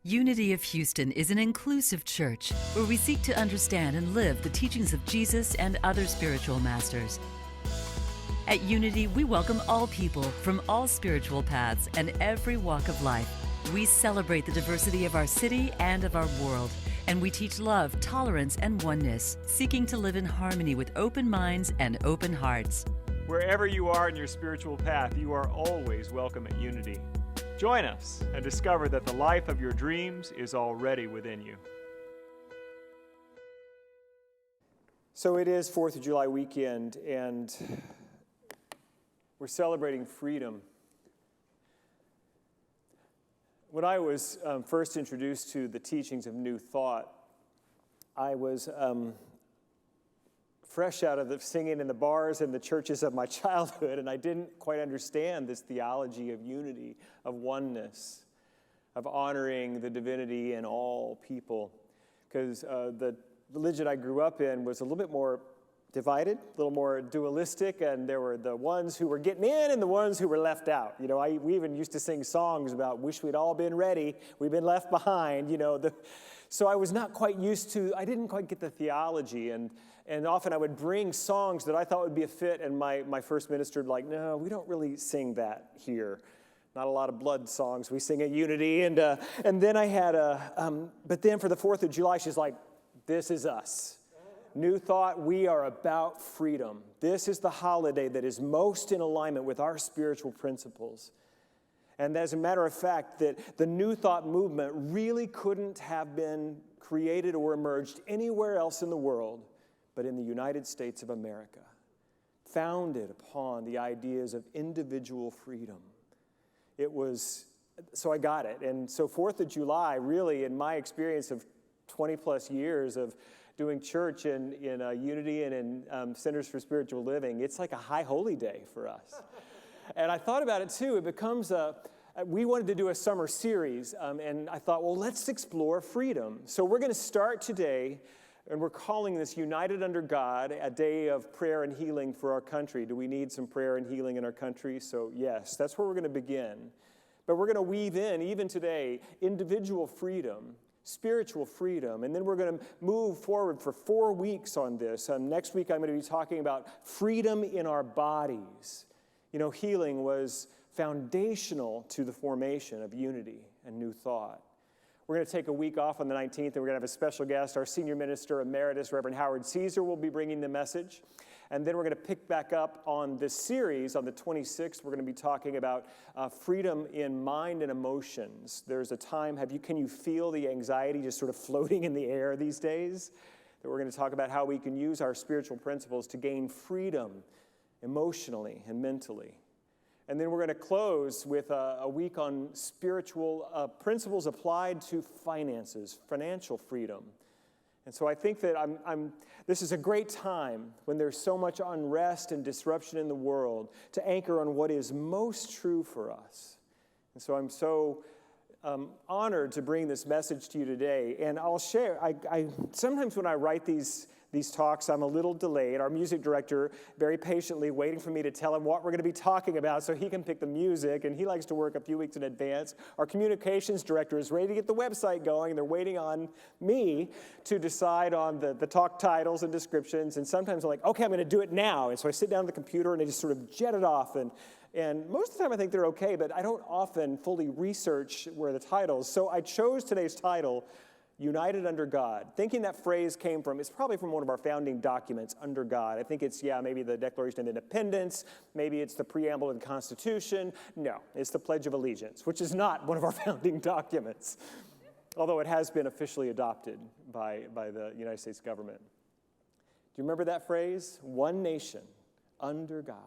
Unity of Houston is an inclusive church where we seek to understand and live the teachings of Jesus and other spiritual masters. At Unity, we welcome all people from all spiritual paths and every walk of life. We celebrate the diversity of our city and of our world, and we teach love, tolerance, and oneness, seeking to live in harmony with open minds and open hearts. Wherever you are in your spiritual path, you are always welcome at Unity. Join us and discover that the life of your dreams is already within you. So it is 4th of July weekend, and we're celebrating freedom. When I was first introduced to the teachings of New Thought, I was fresh out of the singing in the bars and the churches of my childhood, and I didn't quite understand this theology of unity, of oneness, of honoring the divinity in all people, because the religion I grew up in was a little bit more divided, a little more dualistic, and there were the ones who were getting in and the ones who were left out. You know, we even used to sing songs about wish we'd all been ready, we've been left behind, you know. So I was not quite used to, I didn't quite get the theology, and often I would bring songs that I thought would be a fit, and my first minister would be like, no, we don't really sing that here. Not a lot of blood songs we sing at Unity, and then I had but then for the 4th of July, she's like, this is us. New Thought, we are about freedom. This is the holiday that is most in alignment with our spiritual principles. And as a matter of fact, that the New Thought movement really couldn't have been created or emerged anywhere else in the world but in the United States of America, founded upon the ideas of individual freedom. So I got it. And so 4th of July, really, in my experience of 20 plus years of doing church in Unity and in Centers for Spiritual Living, it's like a high holy day for us. And I thought about it too. It becomes we wanted to do a summer series, and I thought, well, let's explore freedom. So we're going to start today, and we're calling this United Under God, a day of prayer and healing for our country. Do we need some prayer and healing in our country? So yes, that's where we're going to begin. But we're going to weave in, even today, individual freedom, spiritual freedom, and then we're going to move forward for 4 weeks on this. Next week I'm going to be talking about freedom in our bodies. You know, healing was foundational to the formation of Unity and New Thought. We're going to take a week off on the 19th, and we're going to have a special guest. Our senior minister emeritus, Reverend Howard Caesar, will be bringing the message. And then we're going to pick back up on this series on the 26th. We're going to be talking about freedom in mind and emotions. There's a time, can you feel the anxiety just sort of floating in the air these days? That we're going to talk about how we can use our spiritual principles to gain freedom emotionally and mentally. And then we're going to close with a week on spiritual principles applied to finances, financial freedom. And so I think that this is a great time when there's so much unrest and disruption in the world to anchor on what is most true for us. And so I'm so honored to bring this message to you today. And I'll share, I sometimes when I write these talks, I'm a little delayed. Our music director very patiently waiting for me to tell him what we're going to be talking about so he can pick the music, and he likes to work a few weeks in advance. Our communications director is ready to get the website going, and they're waiting on me to decide on the talk titles and descriptions, and sometimes I'm like, okay, I'm going to do it now. And so I sit down at the computer, and I just sort of jet it off, and most of the time I think they're okay, but I don't often fully research where the titles. So I chose today's title, United Under God. Thinking that phrase came from, it's probably from one of our founding documents, Under God. I think it's, maybe the Declaration of Independence, maybe it's the preamble of the Constitution. No, it's the Pledge of Allegiance, which is not one of our founding documents, although it has been officially adopted by the United States government. Do you remember that phrase? One nation, under God,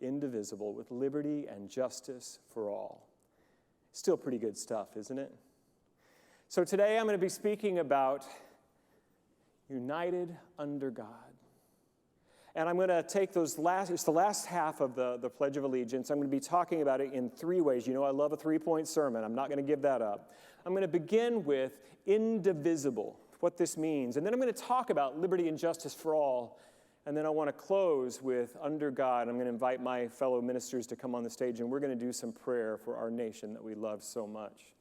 indivisible, with liberty and justice for all. Still pretty good stuff, isn't it? So today I'm going to be speaking about United Under God. And I'm going to take it's the last half of the Pledge of Allegiance. I'm going to be talking about it in 3 ways. You know, I love a 3-point sermon. I'm not going to give that up. I'm going to begin with indivisible, what this means. And then I'm going to talk about liberty and justice for all. And then I want to close with Under God. I'm going to invite my fellow ministers to come on the stage, and we're going to do some prayer for our nation that we love so much.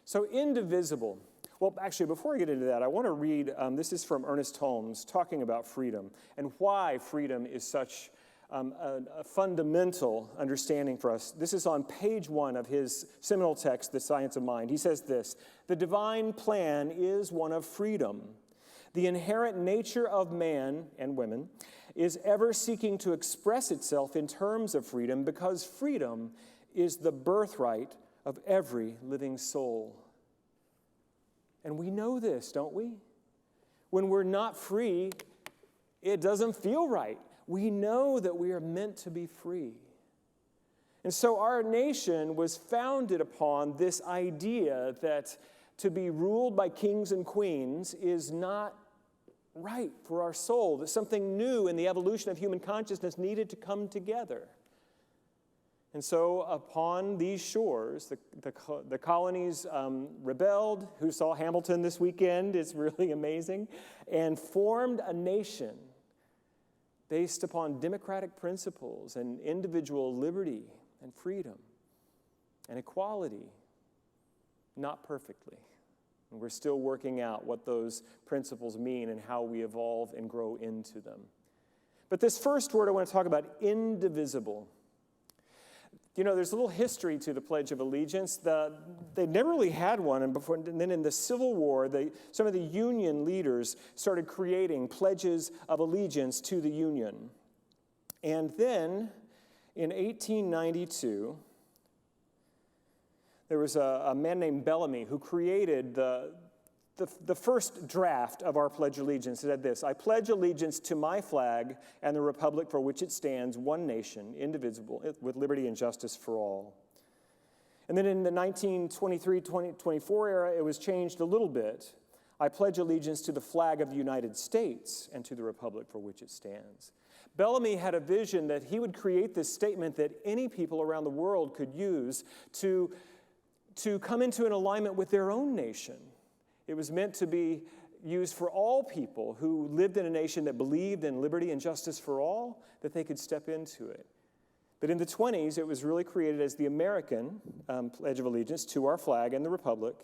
So indivisible. Well, actually, before I get into that, I want to read, this is from Ernest Holmes, talking about freedom and why freedom is such a fundamental understanding for us. This is on page 1 of his seminal text, The Science of Mind. He says this: "The divine plan is one of freedom. The inherent nature of man and women is ever seeking to express itself in terms of freedom, because freedom is the birthright of every living soul." And we know this, don't we? When we're not free, it doesn't feel right. We know that we are meant to be free. And so our nation was founded upon this idea that to be ruled by kings and queens is not right for our soul, that something new in the evolution of human consciousness needed to come together. And so upon these shores, the colonies rebelled. Who saw Hamilton this weekend? It's really amazing. And formed a nation based upon democratic principles and individual liberty and freedom and equality. Not perfectly. And we're still working out what those principles mean and how we evolve and grow into them. But this first word I want to talk about, indivisible. You know, there's a little history to the Pledge of Allegiance. They never really had one, and then in the Civil War, some of the Union leaders started creating pledges of allegiance to the Union. And then, in 1892, there was a man named Bellamy who created the first draft of our Pledge of Allegiance. It said this: "I pledge allegiance to my flag and the republic for which it stands, one nation, indivisible, with liberty and justice for all." And then in the 1923-24 era, it was changed a little bit. "I pledge allegiance to the flag of the United States and to the republic for which it stands." Bellamy had a vision that he would create this statement that any people around the world could use to come into an alignment with their own nation. It was meant to be used for all people who lived in a nation that believed in liberty and justice for all, that they could step into it. But in the 20s, it was really created as the American Pledge of Allegiance to our flag and the Republic.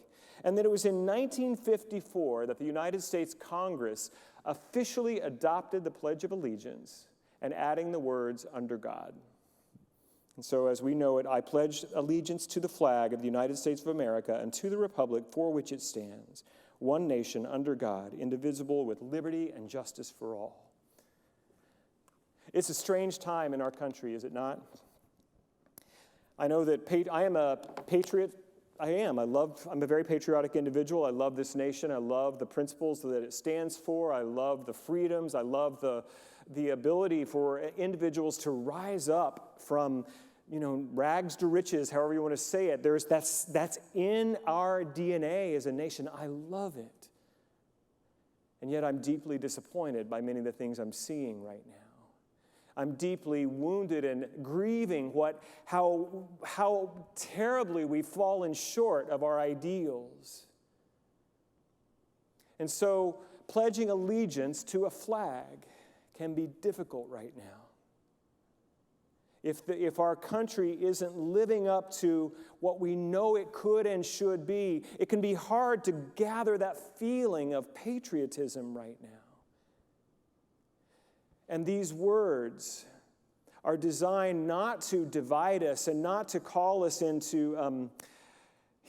And then it was in 1954 that the United States Congress officially adopted the Pledge of Allegiance and adding the words, "under God." And so as we know it, I pledge allegiance to the flag of the United States of America and to the republic for which it stands, one nation under God, indivisible, with liberty and justice for all. It's a strange time in our country, is it not? I know that I am a patriot. I'm a very patriotic individual. I love this nation. I love the principles that it stands for. I love the freedoms. I love the ability for individuals to rise up from, rags to riches, however you want to say it. That's in our DNA as a nation. I love it. And yet I'm deeply disappointed by many of the things I'm seeing right now. I'm deeply wounded and grieving how terribly we've fallen short of our ideals. And so pledging allegiance to a flag can be difficult right now. If our country isn't living up to what we know it could and should be, it can be hard to gather that feeling of patriotism right now. And these words are designed not to divide us and not to call us into,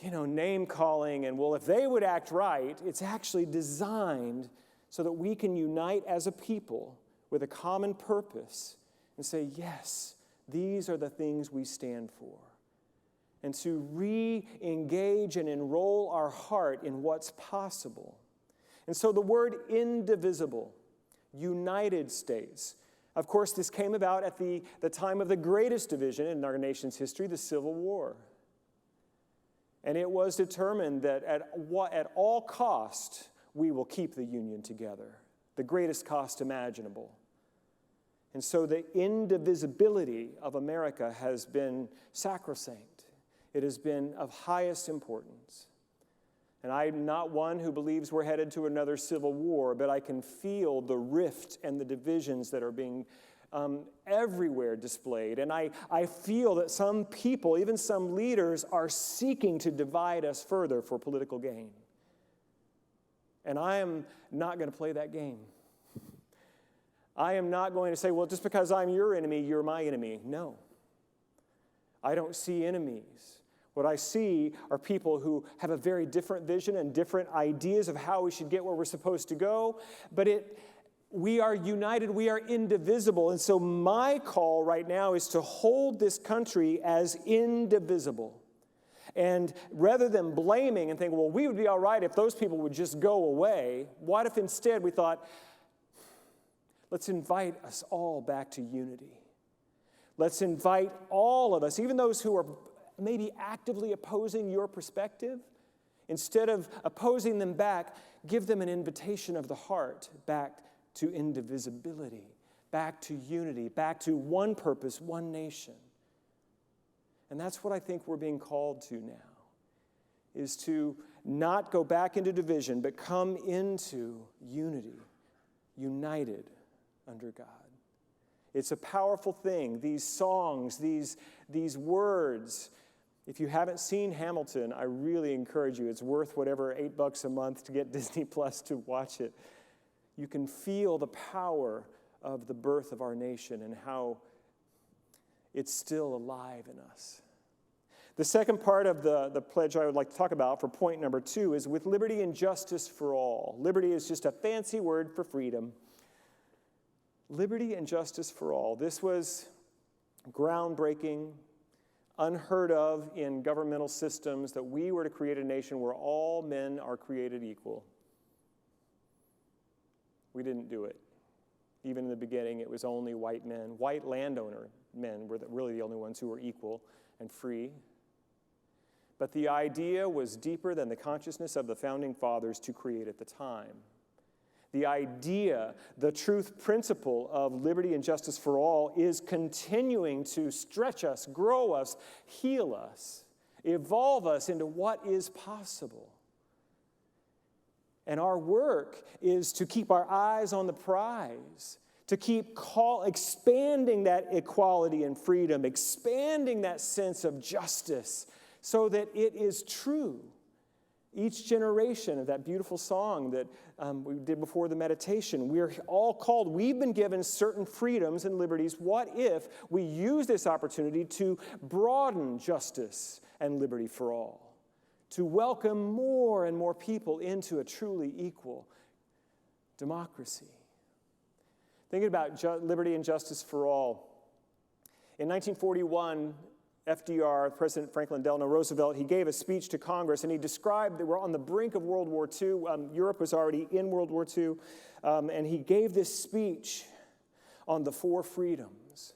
name calling and, well, if they would act right. It's actually designed so that we can unite as a people with a common purpose and say, yes, these are the things we stand for. And to re-engage and enroll our heart in what's possible. And so the word indivisible, United States. Of course, this came about at the time of the greatest division in our nation's history, the Civil War. And it was determined that at all cost, we will keep the Union together, the greatest cost imaginable. And so the indivisibility of America has been sacrosanct. It has been of highest importance. And I'm not one who believes we're headed to another civil war, but I can feel the rift and the divisions that are being everywhere displayed. And I feel that some people, even some leaders, are seeking to divide us further for political gain. And I am not going to play that game. I am not going to say, well, just because I'm your enemy, you're my enemy. No. I don't see enemies. What I see are people who have a very different vision and different ideas of how we should get where we're supposed to go. But we are united, we are indivisible. And so my call right now is to hold this country as indivisible. And rather than blaming and thinking, well, we would be all right if those people would just go away, what if instead we thought, let's invite us all back to unity. Let's invite all of us, even those who are maybe actively opposing your perspective, instead of opposing them back, give them an invitation of the heart back to indivisibility, back to unity, back to one purpose, one nation. And that's what I think we're being called to now, is to not go back into division, but come into unity, united under God. It's a powerful thing. These songs, these words. If you haven't seen Hamilton, I really encourage you. It's worth whatever, $8 a month to get Disney Plus to watch it. You can feel the power of the birth of our nation and how it's still alive in us. The second part of the pledge I would like to talk about for point number 2 is with liberty and justice for all. Liberty is just a fancy word for freedom. Liberty and justice for all. This was groundbreaking, unheard of in governmental systems, that we were to create a nation where all men are created equal. We didn't do it. Even in the beginning, it was only white men. White landowner men were really the only ones who were equal and free. But the idea was deeper than the consciousness of the founding fathers to create at the time. The idea, the truth principle of liberty and justice for all is continuing to stretch us, grow us, heal us, evolve us into what is possible. And our work is to keep our eyes on the prize, to keep expanding that equality and freedom, expanding that sense of justice so that it is true. Each generation of that beautiful song that we did before the meditation, we're all called, we've been given certain freedoms and liberties. What if we use this opportunity to broaden justice and liberty for all, to welcome more and more people into a truly equal democracy? Thinking about liberty and justice for all. In 1941, FDR, President Franklin Delano Roosevelt, he gave a speech to Congress, and he described that we're on the brink of World War II. Europe was already in World War II, and he gave this speech on the 4 freedoms.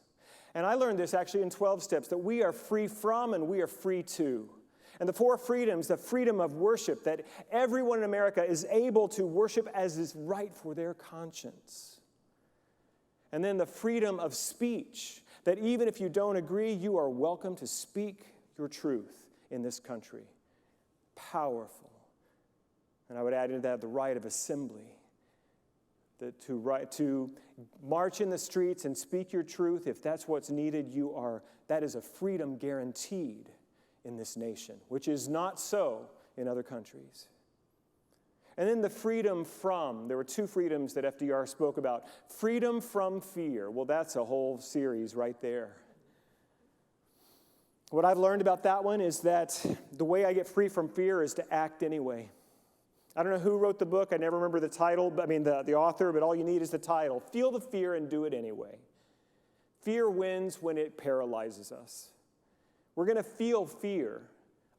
And I learned this actually in 12 steps, that we are free from and we are free to. And the 4 freedoms, the freedom of worship, that everyone in America is able to worship as is right for their conscience. And then the freedom of speech, that even if you don't agree, you are welcome to speak your truth in this country. Powerful. And I would add into that the right of assembly, that to march in the streets and speak your truth, if that's what's needed, that is a freedom guaranteed in this nation, which is not so in other countries. And then the freedom from, there were 2 freedoms that FDR spoke about. Freedom from fear. Well, that's a whole series right there. What I've learned about that one is that the way I get free from fear is to act anyway. I don't know who wrote the book. I never remember the title, the author, but all you need is the title. Feel the fear and do it anyway. Fear wins when it paralyzes us. We're going to feel fear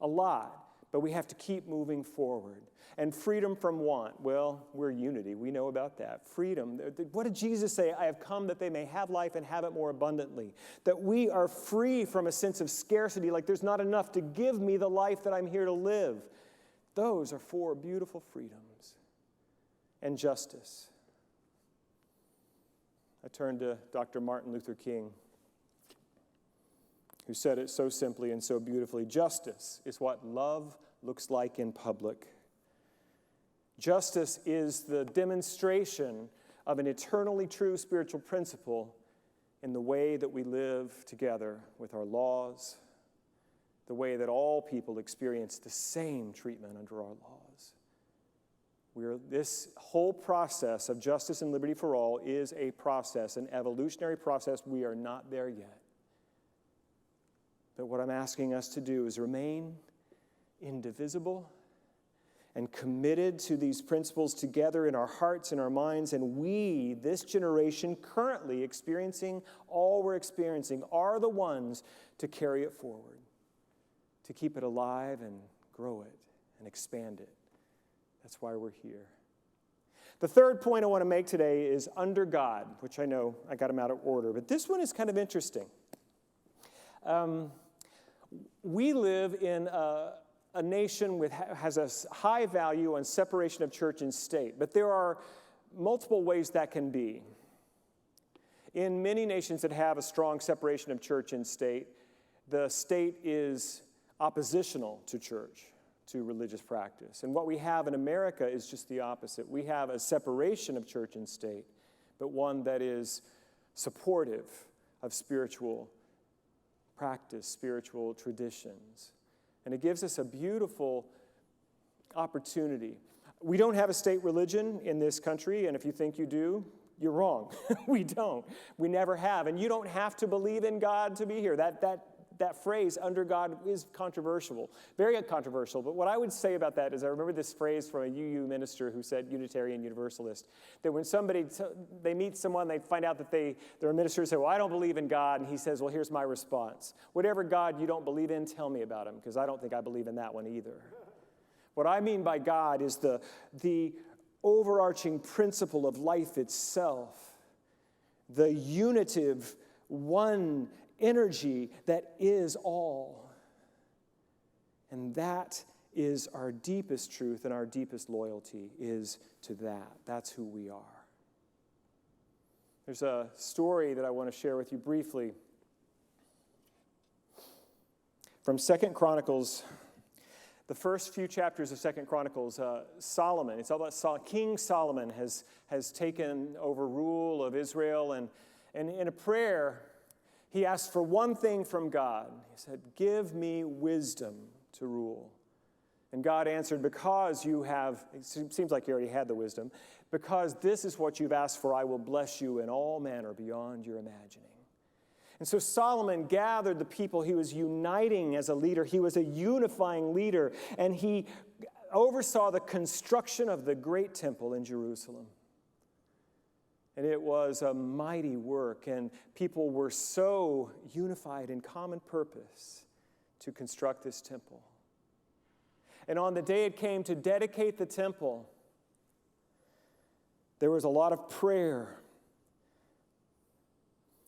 a lot, but we have to keep moving forward. And freedom from want. Well, we're unity. We know about that. Freedom. What did Jesus say? I have come that they may have life and have it more abundantly. That we are free from a sense of scarcity, like there's not enough to give me the life that I'm here to live. Those are 4 beautiful freedoms. And justice. I turn to Dr. Martin Luther King, who said it so simply and so beautifully. Justice is what love looks like in public. Justice is the demonstration of an eternally true spiritual principle in the way that we live together with our laws, the way that all people experience the same treatment under our laws. This whole process of justice and liberty for all is a process, an evolutionary process. We are not there yet. But what I'm asking us to do is remain indivisible and committed to these principles together in our hearts and our minds. And we, this generation, currently experiencing all we're experiencing, are the ones to carry it forward, to keep it alive and grow it and expand it. That's why we're here. The third point I want to make today is under God, which I know I got them out of order, but this one is kind of interesting. We live in a nation has a high value on separation of church and state, but there are multiple ways that can be. In many nations that have a strong separation of church and state, the state is oppositional to church, to religious practice. And what we have in America is just the opposite. We have a separation of church and state, but one that is supportive of spiritual practice, spiritual traditions. And it gives us a beautiful opportunity. We don't have a state religion in this country, and if you think you do, you're wrong. We don't. We never have. And you don't have to believe in God to be here. That phrase, under God, is controversial, very controversial. But what I would say about that is I remember this phrase from a UU minister who said, Unitarian Universalist, that when they meet someone, they find out that they're a minister, say, well, I don't believe in God. And he says, well, here's my response. Whatever God you don't believe in, tell me about him, because I don't think I believe in that one either. What I mean by God is the overarching principle of life itself, the unitive one energy that is all. And that is our deepest truth, and our deepest loyalty is to that. That's who we are. There's a story that I want to share with you briefly from 2 Chronicles. The first few chapters of 2 Chronicles, Solomon, it's all about King Solomon has taken over rule of Israel, and in a prayer, he asked for one thing from God. He said, give me wisdom to rule. And God answered, because you have, it seems like he already had the wisdom, because this is what you've asked for, I will bless you in all manner beyond your imagining. And so Solomon gathered the people. He was uniting as a leader. He was a unifying leader. And he oversaw the construction of the great temple in Jerusalem. And it was a mighty work, and people were so unified in common purpose to construct this temple. And on the day it came to dedicate the temple, there was a lot of prayer.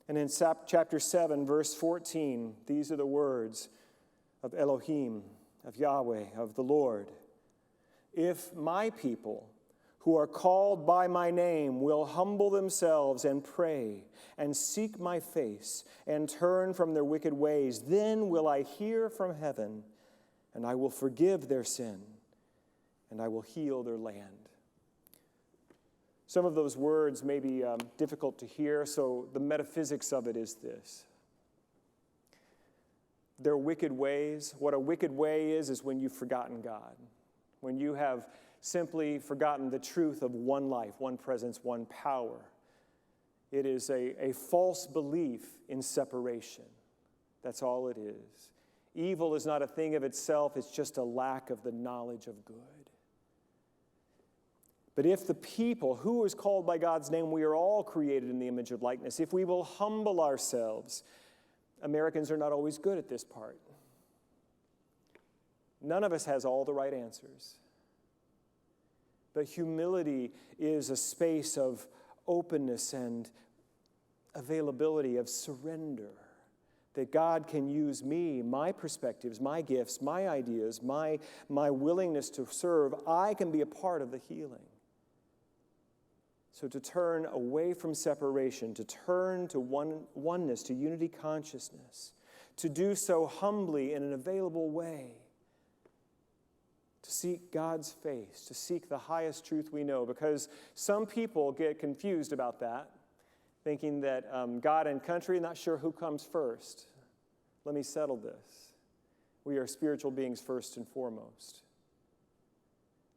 And in chapter 7, verse 14, these are the words of Elohim, of Yahweh, of the Lord. If my people who are called by my name will humble themselves and pray and seek my face and turn from their wicked ways, then will I hear from heaven, and I will forgive their sin, and I will heal their land. Some of those words may be difficult to hear, so the metaphysics of it is this. Their wicked ways, what a wicked way is when you've forgotten God, when you have simply forgotten the truth of one life, one presence, one power. It is a false belief in separation. That's all it is. Evil is not a thing of itself, it's just a lack of the knowledge of good. But if the people who is called by God's name, we are all created in the image of likeness, if we will humble ourselves, Americans are not always good at this part. None of us has all the right answers. But humility is a space of openness and availability, of surrender. That God can use me, my perspectives, my gifts, my ideas, my willingness to serve. I can be a part of the healing. So to turn away from separation, to turn to oneness, to unity consciousness, to do so humbly in an available way, to seek God's face, to seek the highest truth we know, because some people get confused about that. thinking that God and country, not sure who comes first. Let me settle this. We are spiritual beings first and foremost.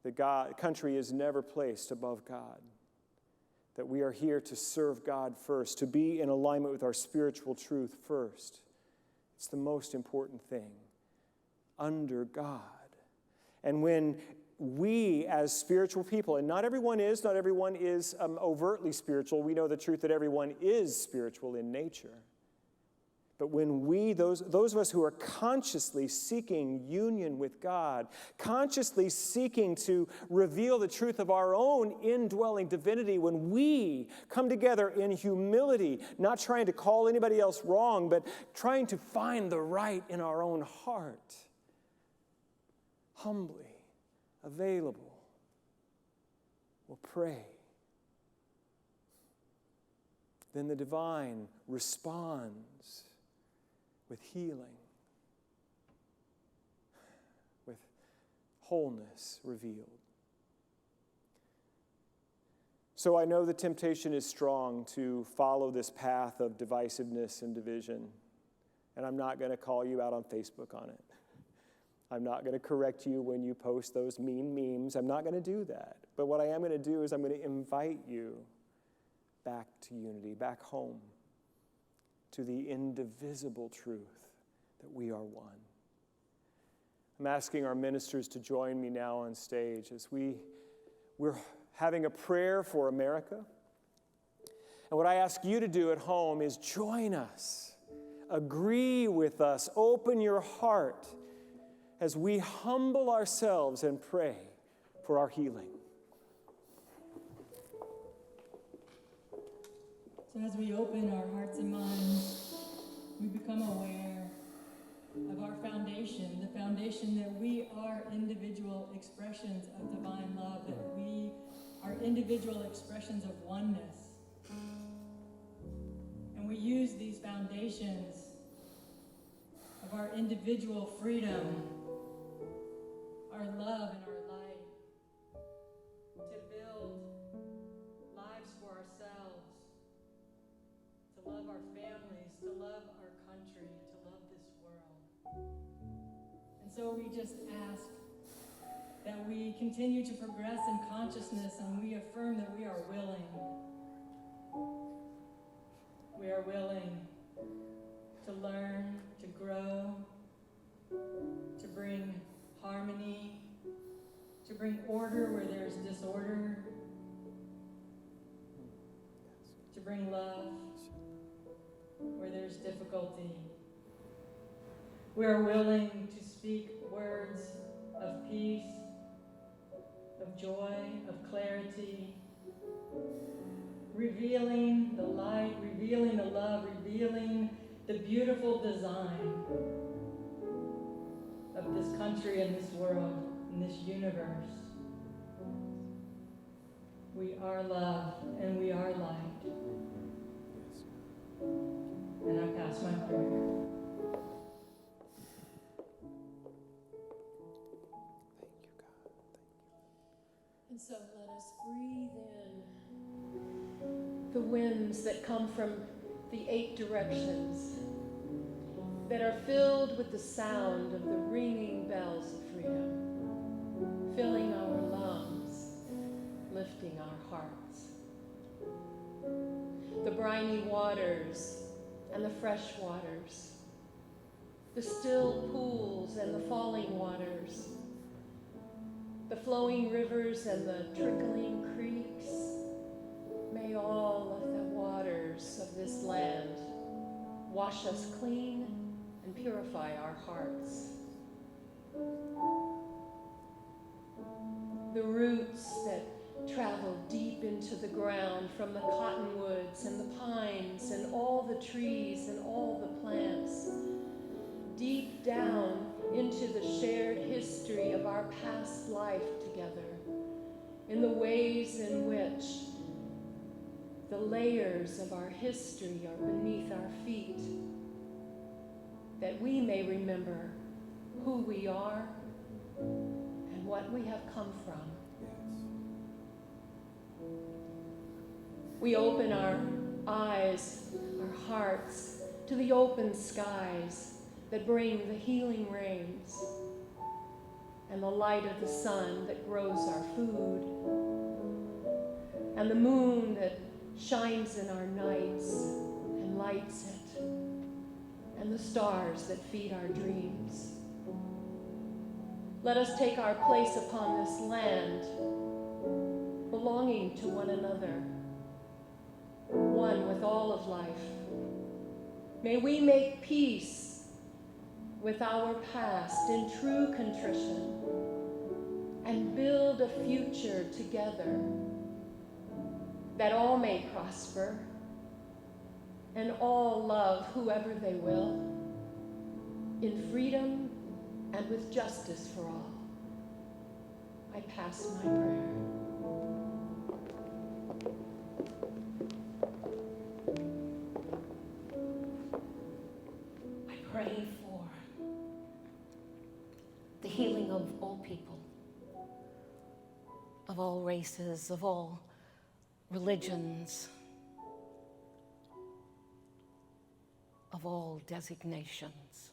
That country is never placed above God. That we are here to serve God first, to be in alignment with our spiritual truth first. It's the most important thing. Under God. And when we as spiritual people, and not everyone is overtly spiritual. We know the truth that everyone is spiritual in nature. But when we, those of us who are consciously seeking union with God, consciously seeking to reveal the truth of our own indwelling divinity, when we come together in humility, not trying to call anybody else wrong, but trying to find the right in our own heart, humbly, available, we'll pray. Then the divine responds with healing, with wholeness revealed. So I know the temptation is strong to follow this path of divisiveness and division, and I'm not going to call you out on Facebook on it. I'm not going to correct you when you post those mean memes. I'm not going to do that. But what I am going to do is I'm going to invite you back to unity, back home, to the indivisible truth that we are one. I'm asking our ministers to join me now on stage as we're having a prayer for America. And what I ask you to do at home is join us, agree with us, open your heart as we humble ourselves and pray for our healing. So as we open our hearts and minds, we become aware of our foundation, the foundation that we are individual expressions of divine love, that we are individual expressions of oneness. And we use these foundations of our individual freedom, our love and our light, to build lives for ourselves, to love our families, to love our country, to love this world. And so we just ask that we continue to progress in consciousness, and we affirm that we are willing. We are willing to learn, to grow, to bring harmony, to bring order where there's disorder, to bring love where there's difficulty. We are willing to speak words of peace, of joy, of clarity, revealing the light, revealing the love, revealing the beautiful design of this country and this world and this universe. We are love and we are light. And I pass my prayer. And so let us breathe in the winds that come from the 8 directions, that are filled with the sound of the ringing bells of freedom, filling our lungs, lifting our hearts. The briny waters and the fresh waters, the still pools and the falling waters, the flowing rivers and the trickling creeks, may all of the waters of this land wash us clean and purify our hearts. The roots that travel deep into the ground from the cottonwoods and the pines and all the trees and all the plants, deep down into the shared history of our past life together, in the ways in which the layers of our history are beneath our feet, that we may remember who we are and what we have come from. We open our eyes, our hearts, to the open skies that bring the healing rains, and the light of the sun that grows our food, and the moon that shines in our nights and lights it, and the stars that feed our dreams. Let us take our place upon this land, belonging to one another, one with all of life. May we make peace with our past in true contrition and build a future together, that all may prosper and all love whoever they will, in freedom and with justice for all. I pass my prayer. I pray for the healing of all people, of all races, of all religions, of all designations,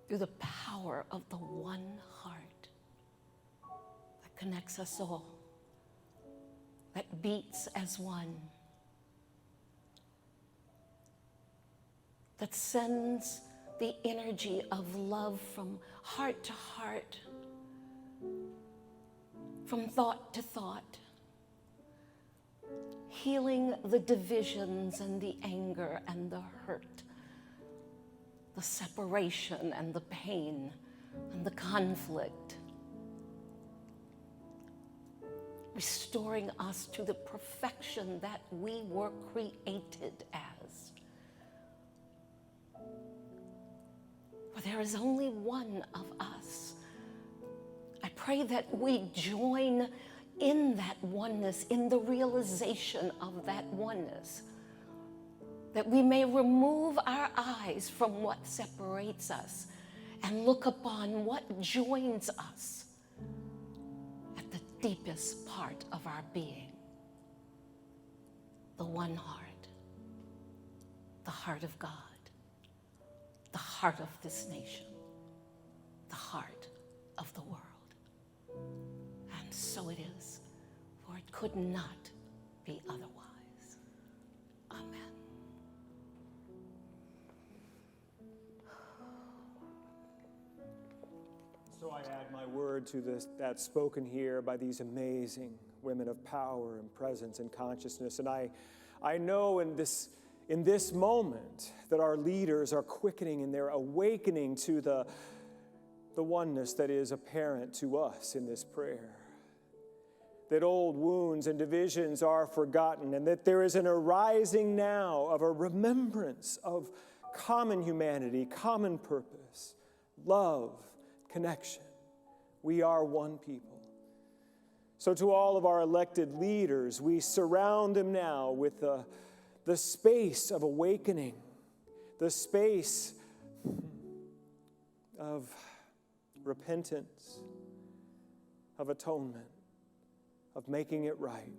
through the power of the one heart that connects us all, that beats as one, that sends the energy of love from heart to heart, from thought to thought, healing the divisions and the anger and the hurt, the separation and the pain and the conflict, restoring us to the perfection that we were created as. For there is only one of us. I pray that we join in that oneness, in the realization of that oneness, that we may remove our eyes from what separates us and look upon what joins us at the deepest part of our being, the one heart, the heart of God, the heart of this nation, the heart of the world. And so it is, for it could not be otherwise. Amen. So I add my word to this that's spoken here by these amazing women of power and presence and consciousness. And I know in this moment that our leaders are quickening and they're awakening to the oneness that is apparent to us in this prayer. That old wounds and divisions are forgotten, and that there is an arising now of a remembrance of common humanity, common purpose, love, connection. We are one people. So to all of our elected leaders, we surround them now with the space of awakening, the space of repentance, of atonement, of making it right.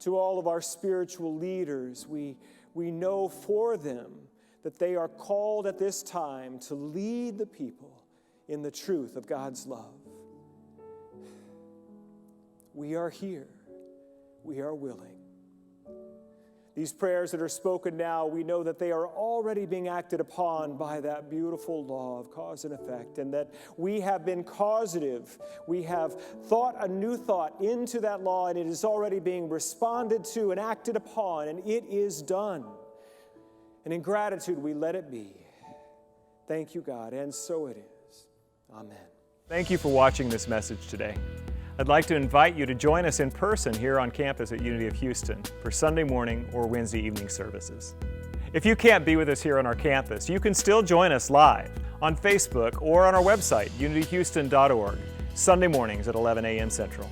To all of our spiritual leaders, we know for them that they are called at this time to lead the people in the truth of God's love. We are here. We are willing. These prayers that are spoken now, we know that they are already being acted upon by that beautiful law of cause and effect, and that we have been causative. We have thought a new thought into that law, and it is already being responded to and acted upon, and it is done. And in gratitude, we let it be. Thank you, God, and so it is. Amen. Thank you for watching this message today. I'd like to invite you to join us in person here on campus at Unity of Houston for Sunday morning or Wednesday evening services. If you can't be with us here on our campus, you can still join us live on Facebook or on our website, unityhouston.org, Sunday mornings at 11 a.m. Central.